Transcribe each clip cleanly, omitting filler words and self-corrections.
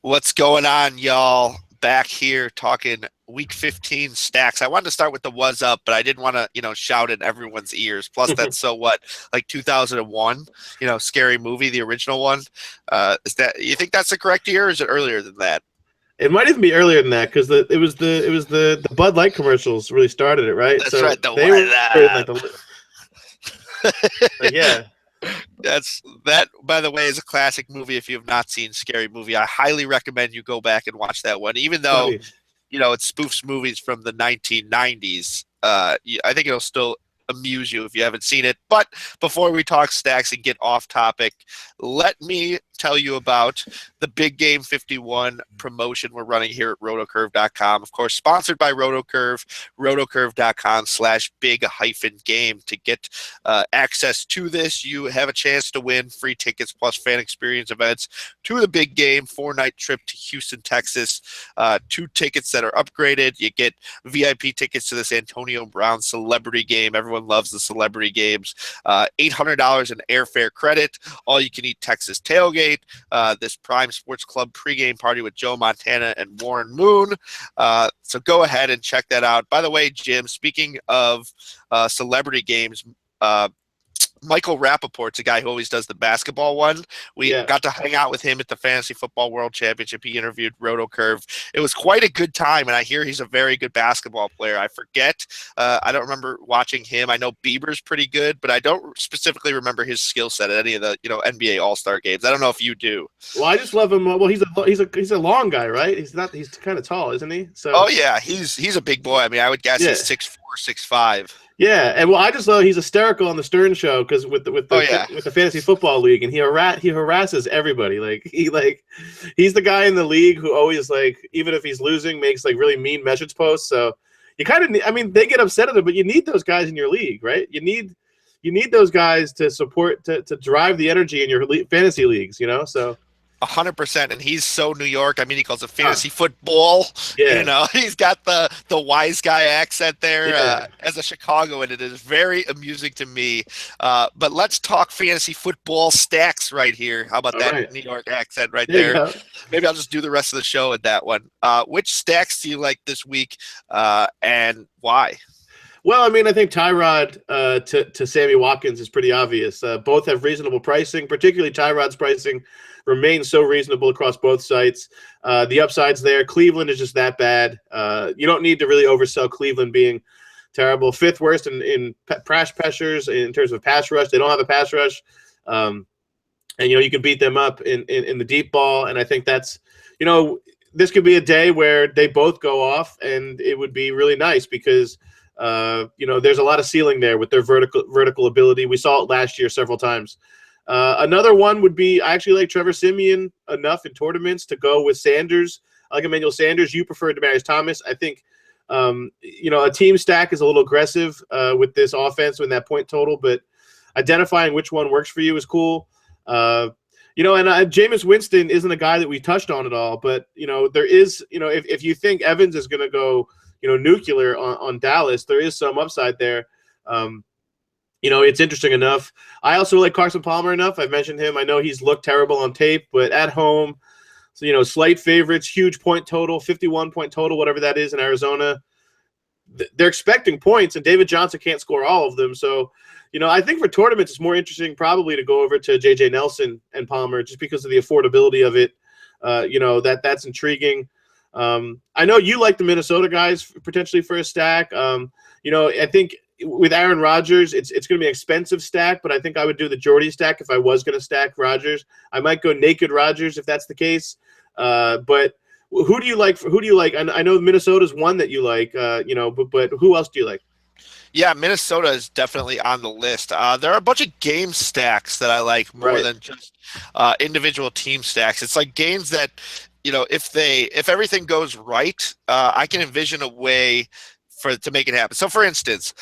What's going on, y'all? Back here talking week 15 stacks. I wanted to start with the was up, but I didn't want to, shout in everyone's ears. Plus, that's so what, like 2001, scary movie, the original one. You think that's the correct year, or is it earlier than that? It might even be earlier than that because it was the Bud Light commercials really started it, right? That's So right. they were in like the yeah. That, by the way, is a classic movie. If you have not seen Scary Movie, I highly recommend you go back and watch that one. Even though, Funny. it spoofs movies from the 1990s, I think it'll still amuse you if you haven't seen it. But before we talk stacks and get off topic, let me tell you about the Big Game 51 promotion we're running here at rotocurve.com. Of course, sponsored by Rotocurve, rotocurve.com/big-game to get access to this. You have a chance to win free tickets plus fan experience events to the Big Game, 4-night trip to Houston, Texas, 2 tickets that are upgraded. You get VIP tickets to this Antonio Brown celebrity game. Everyone loves the celebrity games. $800 in airfare credit, all you can eat Texas tailgate, this Prime Sports Club pregame party with Joe Montana and Warren Moon. So go ahead and check that out. By the way, Jim, speaking of celebrity games, Michael Rappaport's a guy who always does the basketball one. We got to hang out with him at the Fantasy Football World Championship. He interviewed Rotocurve. It was quite a good time, and I hear he's a very good basketball player. I forget. I don't remember watching him. I know Bieber's pretty good, but I don't specifically remember his skill set at any of the NBA All-Star games. I don't know if you do. Well, I just love him. Well, he's a long guy, right? He's kind of tall, isn't he? So. Oh yeah, he's a big boy. I mean, I would guess he's 6'4", 6'5". Yeah, and I just love he's hysterical on the Stern Show because with the Fantasy Football League, and he harasses everybody. He's the guy in the league who always even if he's losing makes really mean message posts. So you kind of they get upset at him, but you need those guys in your league, right? You need those guys to support to drive the energy in your fantasy leagues, So. 100%, and he's so New York. I mean, he calls it fantasy football. Yeah. He's got the wise guy accent there. As a Chicagoan, it is very amusing to me. But let's talk fantasy football stacks right here. How about that New York accent right there? Maybe I'll just do the rest of the show with that one. Which stacks do you like this week, and why? Well, I mean, I think Tyrod to Sammy Watkins is pretty obvious. Both have reasonable pricing, particularly Tyrod's pricing remains so reasonable across both sites. The upside's there. Cleveland is just that bad. You don't need to really oversell Cleveland being terrible. 5th worst in pass pressures in terms of pass rush. They don't have a pass rush. And, you can beat them up in the deep ball. And I think that's, this could be a day where they both go off, and it would be really nice because there's a lot of ceiling there with their vertical ability. We saw it last year several times. Another one would be I actually like Trevor Siemian enough in tournaments to go with Sanders. I like Emmanuel Sanders. You prefer Demaryius Thomas. I think a team stack is a little aggressive with this offense in that point total, but identifying which one works for you is cool. And Jameis Winston isn't a guy that we touched on at all, but there is if you think Evans is going to go nuclear on Dallas, there is some upside there. It's interesting enough. I also like Carson Palmer enough. I've mentioned him. I know he's looked terrible on tape, but at home, so, slight favorites, huge point total, 51 point total, whatever that is in Arizona. They're expecting points, and David Johnson can't score all of them. So, I think for tournaments, it's more interesting probably to go over to J.J. Nelson and Palmer just because of the affordability of it. That's intriguing. I know you like the Minnesota guys potentially for a stack. I think with Aaron Rodgers, it's going to be an expensive stack, but I think I would do the Jordy stack if I was going to stack Rodgers. I might go naked Rodgers if that's the case. But who do you like? I know Minnesota's one that you like, but who else do you like? Yeah, Minnesota is definitely on the list. There are a bunch of game stacks that I like more than just individual team stacks. It's like games that, if everything goes right, I can envision a way to make it happen. So, for instance,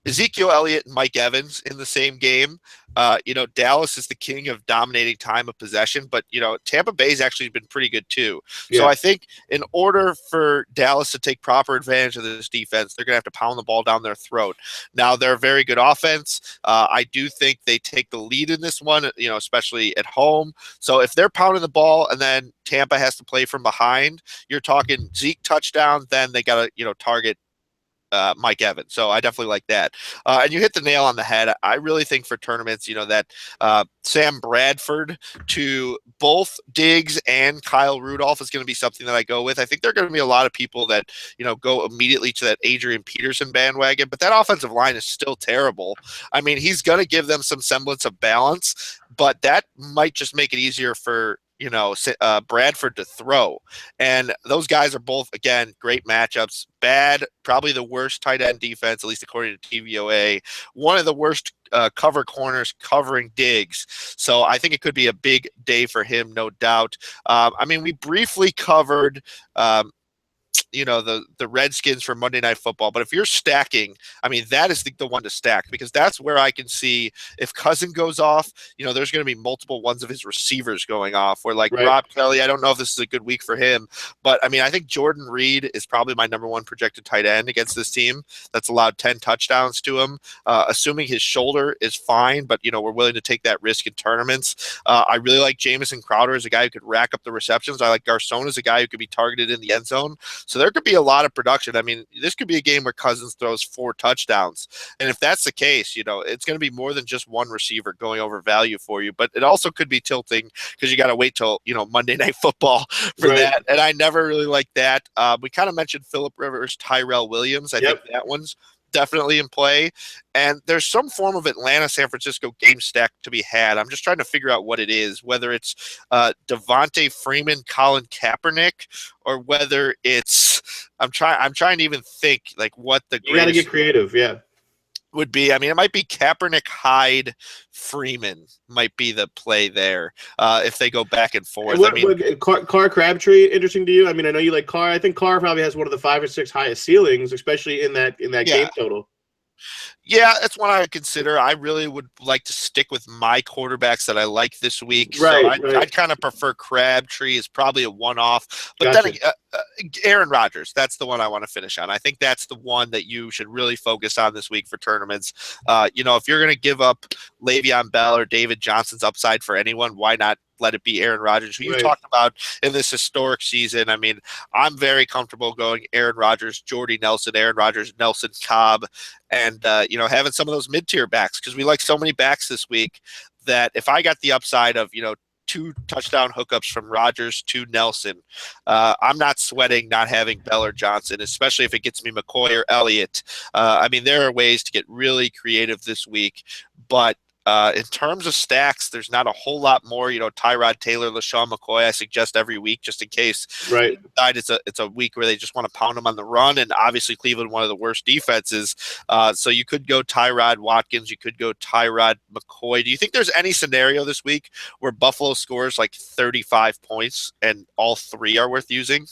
Ezekiel Elliott and Mike Evans in the same game. Dallas is the king of dominating time of possession, but Tampa Bay's actually been pretty good too. So Yeah. I think in order for Dallas to take proper advantage of this defense, they're going to have to pound the ball down their throat. Now they're a very good offense. I do think they take the lead in this one, especially at home. So if they're pounding the ball and then Tampa has to play from behind, you're talking Zeke touchdown, then they got to target Mike Evans. So I definitely like that. And you hit the nail on the head. I really think for tournaments, that Sam Bradford to both Diggs and Kyle Rudolph is going to be something that I go with. I think there are going to be a lot of people that, go immediately to that Adrian Peterson bandwagon, but that offensive line is still terrible. I mean, he's going to give them some semblance of balance, but that might just make it easier for Bradford to throw. And those guys are both, again, great matchups. Bad, probably the worst tight end defense, at least according to TVOA. One of the worst cover corners covering Diggs. So I think it could be a big day for him, no doubt. We briefly covered the Redskins for Monday Night Football. But if you're stacking, that is the one to stack, because that's where I can see if Cousin goes off, there's going to be multiple ones of his receivers going off. Or like Right. Rob Kelly, I don't know if this is a good week for him, but I think Jordan Reed is probably my number one projected tight end against this team that's allowed 10 touchdowns to him, assuming his shoulder is fine, but we're willing to take that risk in tournaments. I really like Jamison Crowder as a guy who could rack up the receptions. I like Garcon as a guy who could be targeted in the end zone. So there could be a lot of production. This could be a game where Cousins throws 4 touchdowns. And if that's the case, it's going to be more than just one receiver going over value for you. But it also could be tilting because you got to wait till, Monday Night Football for Right. that. And I never really like that. We kind of mentioned Phillip Rivers, Tyrell Williams. I Yep. think that one's definitely in play. And there's some form of Atlanta San Francisco game stack to be had. I'm just trying to figure out what it is, whether it's Devontae Freeman, Colin Kaepernick, or whether it's I'm trying to even think like what the You got to get creative. Yeah. would be. It might be Kaepernick, Hyde, Freeman might be the play there if they go back and forth. Carr Crabtree interesting to you? I know you like Carr. I think Carr probably has one of the 5 or 6 highest ceilings, especially in that game total. Yeah, that's one I would consider. I really would like to stick with my quarterbacks that I like this week. Right, so I'd kind of prefer Crabtree is probably a one-off. But Gotcha. then Aaron Rodgers, that's the one I want to finish on. I think that's the one that you should really focus on this week for tournaments. If you're going to give up Le'Veon Bell or David Johnson's upside for anyone, why not let it be Aaron Rodgers, who you talked about in this historic season? I'm very comfortable going Aaron Rodgers, Jordy Nelson, Aaron Rodgers, Nelson Cobb, and having some of those mid-tier backs, because we like so many backs this week that if I got the upside of 2 touchdown hookups from Rodgers to Nelson, I'm not sweating not having Bell or Johnson, especially if it gets me McCoy or Elliott. There are ways to get really creative this week, but in terms of stacks, there's not a whole lot more. Tyrod Taylor, LaShawn McCoy, I suggest every week just in case. Right. It's a week where they just want to pound them on the run, and obviously Cleveland, one of the worst defenses. So you could go Tyrod Watkins, you could go Tyrod McCoy. Do you think there's any scenario this week where Buffalo scores like 35 points and all 3 are worth using?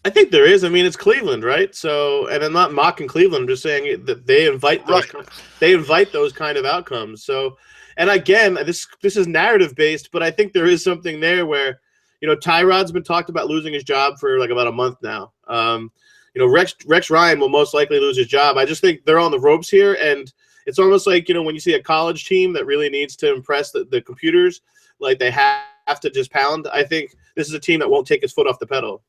I think there is. It's Cleveland, right? So, and I'm not mocking Cleveland. I'm just saying that they invite those kind of outcomes. So, and again, this is narrative based, but I think there is something there where, Tyrod's been talked about losing his job for like about a month now. Rex Ryan will most likely lose his job. I just think they're on the ropes here, and it's almost like when you see a college team that really needs to impress the computers, like they have to just pound. I think this is a team that won't take its foot off the pedal.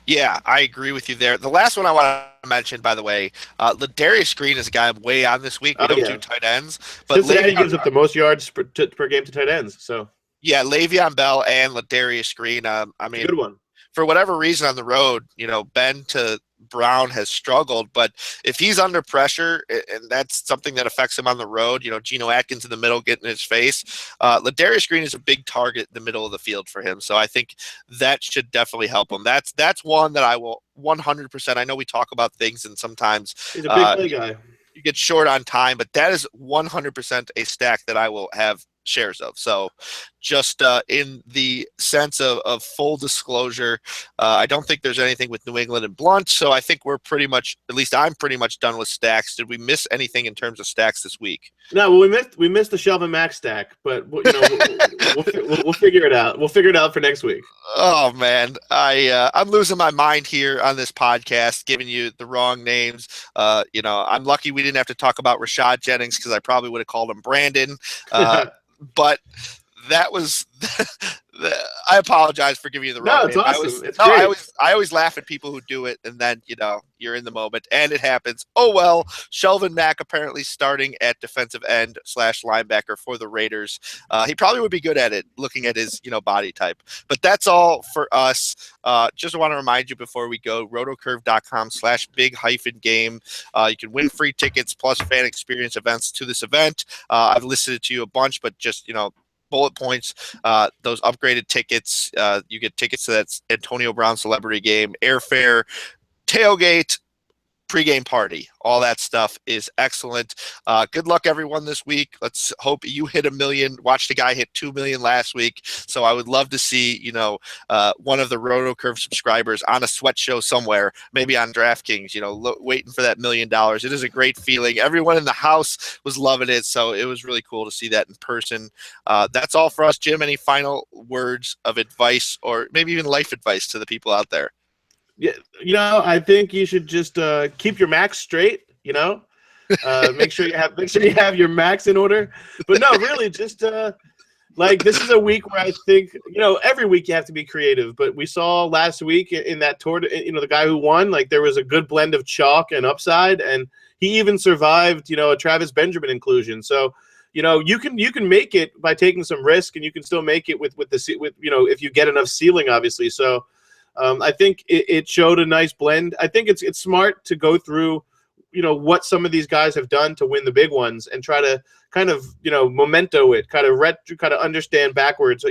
Yeah, I agree with you there. The last one I want to mention, by the way, Ladarius Green is a guy I'm way on this week. We don't do tight ends, but Cincinnati gives up the most yards per game to tight ends. So yeah, Le'Veon Bell and Ladarius Green. Good one. For whatever reason on the road, Ben to Brown has struggled, but if he's under pressure, and that's something that affects him on the road, Geno Atkins in the middle getting in his face, Ladarius Green is a big target in the middle of the field for him. So I think that should definitely help him. That's one that I will 100%. I know we talk about things and sometimes he's a big play guy. You get short on time, but that is 100% a stack that I will have shares of. So just in the sense of full disclosure, I don't think there's anything with New England and Blunt, so I think we're pretty much, at least I'm pretty much done with stacks. Did we miss anything in terms of stacks this week? No, well, we missed the Shelvin Max stack, but we'll figure it out. We'll figure it out for next week. Oh man, I'm losing my mind here on this podcast, giving you the wrong names. I'm lucky we didn't have to talk about Rashad Jennings because I probably would have called him Brandon. But that was I apologize for giving you the wrong name. No, it's awesome. It's great. I always laugh at people who do it, and then you're in the moment, and it happens. Oh well. Shelvin Mack apparently starting at defensive end / linebacker for the Raiders. He probably would be good at it, looking at his body type. But that's all for us. Just want to remind you before we go, rotocurve.com/big-game. You can win free tickets plus fan experience events to this event. I've listed it to you a bunch, but just bullet points, those upgraded tickets, you get tickets to that Antonio Brown celebrity game, airfare, tailgate, pregame party. All that stuff is excellent. Good luck everyone this week. Let's hope you hit 1 million. Watch the guy hit 2 million last week. So I would love to see one of the RotoCurve subscribers on a sweat show somewhere, maybe on DraftKings, waiting for that $1 million. It is a great feeling. Everyone in the house was loving it, so it was really cool to see that in person. That's all for us. Jim, any final words of advice or maybe even life advice to the people out there? Yeah, I think you should just keep your max straight. Make sure you have your max in order. But no, really, just this is a week where I think every week you have to be creative. But we saw last week in that tour, the guy who won, there was a good blend of chalk and upside, and he even survived a Travis Benjamin inclusion. So you can make it by taking some risk, and you can still make it with if you get enough ceiling, obviously. So. I think it showed a nice blend. I think it's smart to go through, what some of these guys have done to win the big ones and try to kind of, memento it, kind of understand backwards,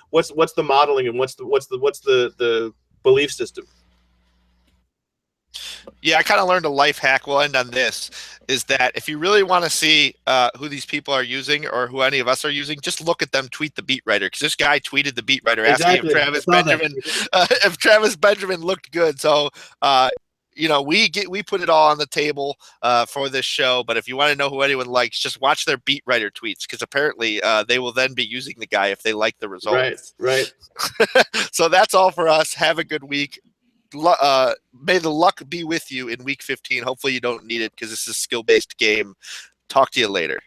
what's the modeling and what's the belief system. Yeah, I kind of learned a life hack. We'll end on this, is that if you really want to see who these people are using or who any of us are using, just look at them tweet the beat writer, because this guy tweeted the beat writer asking if Travis Benjamin looked good. So we put it all on the table for this show. But if you want to know who anyone likes, just watch their beat writer tweets, because apparently they will then be using the guy if they like the results. Right. So that's all for us. Have a good week. May the luck be with you in week 15. Hopefully you don't need it, because this is a skill-based game. Talk to you later.